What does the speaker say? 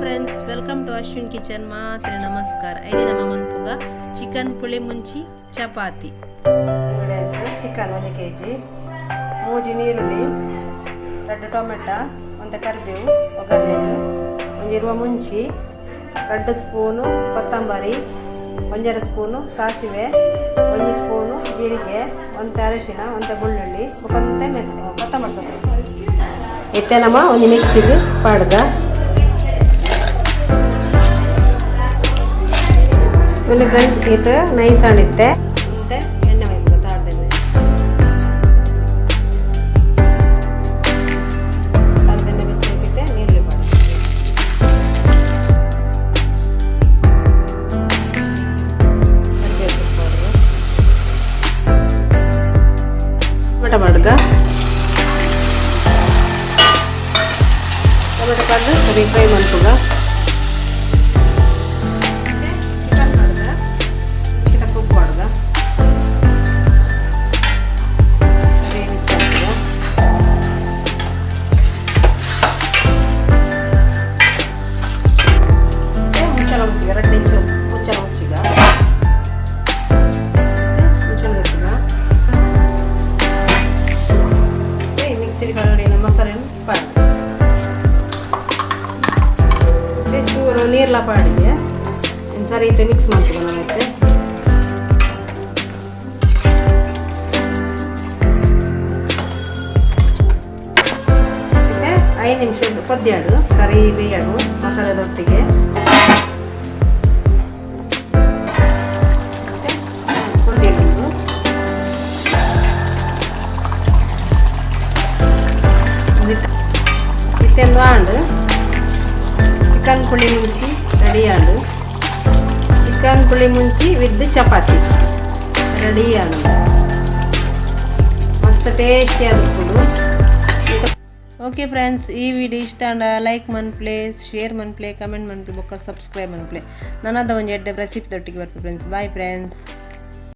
Friends, welcome to Ashwin kitchen. ಮಾತ್ರ ನಮಸ್ಕಾರ. ಐನಿ ನಮ್ಮ ಮನ್ಪುಗ ಚಿಕನ್ ಪುಳಿ ಮುಂಚಿ ಚಪಾತಿ. ಇಂಗ್ರೀಡಿಯೆಂಟ್ಸ್: ಚಿಕನ್ 1 kg, 3 ನೀರುಳ್ಳಿ, 2 ಟೊಮೆಟೊ, 1 ಕರಿಬೇವು ಒಗ್ಗರಣೆಗೆ, 1 ಇರುವ ಮುಂಚಿ, 2 ಸ್ಪೂನು ಕೊತ್ತಂಬರಿ, 1 ಸ್ಪೂನು ಸಾಸಿವೆ, 1 ಸ್ಪೂನು ಜೀರಿಗೆ, 1 ಅರಿಶಿನ, 1 ಬೆಳ್ಳುಳ್ಳಿ, 1 ಮೆಂತೆ, ಕೊತ್ತಂಬರಿ ಸೊಪ್ಪು ಇತ್ತೆ ನಮ್ಮ ಒಂದು ಮಿಕ್ಸಿಗೆ ಪಾಡ್ದ ಒಂದು ಫ್ರೆಂಡ್ಸ್ ಇದು ನೈಸ್ ಆಣಿತ್ತೆ ಮತ್ತೆ ಎಣ್ಣೆ ಮೈಗೆ ತಾಡ್ದೇನೆ ತಾಡ್ದೇನೆ ಬೆಚ್ಚಕ್ಕೆ ನೀರುಳ್ಳಿ ಪಾಡ ಟೊಮೆಟೊ ಮಾಡ್ಗ ಟೊಮೆಟೊ ಪಾಡ್ದು ಸರಿ ಫ್ರೈ ಮಾಡ್ಕೋಗ ಚೂರು ನೀರ್ಲ ಪಾಡಿಗೆ ಸರಿ ಐತೆ ಮಿಕ್ಸ್ ಮಾಡ್ತೀವಿ ನಾವೈತೆ ಮತ್ತೆ 5 ನಿಮಿಷ ಕೊದ್ಯಾಡು ಸರಿ ಬೇಯಡು ಮಸಾಲೆದೊಟ್ಟಿಗೆ ಕೊದ್ದಿಟ್ಟು ಇತ್ತೆಂದು ಆಂಡು ಚಿಕನ್ ಪುಳಿ ಮುಂಚಿ ರೆಡಿ ಆಡು ಚಿಕನ್ ಪುಳಿ ಮುಂಚಿ ವಿತ್ ಚಪಾತಿ ರೆಡಿ ಆಡು ಮಸ್ತ್ ಟೇಸ್ಟಿ ಆದ್ಕೊಂಡು. ಓಕೆ ಫ್ರೆಂಡ್ಸ್, ಈ ವಿಡಿಯೋ ಇಷ್ಟ ಅಂಡ ಲೈಕ್ ಮನ್ಪ್ಲೆ, ಶೇರ್ ಮನ್ಪ್ಲೆ, ಕಮೆಂಟ್ ಮನ್ಪ್ಲೆ, ಬೊಕ್ಕ ಸಬ್ಸ್ಕ್ರೈಬ್ ಮನ್ಪ್ಲೆ. ನನ್ನದ ಒಂದು ಎಡ್ಡೆ ರೆಸಿಪಿ ದೊಟ್ಟಿಗೆ ಬರ್ತೀವಿ ಫ್ರೆಂಡ್ಸ್. Bye friends.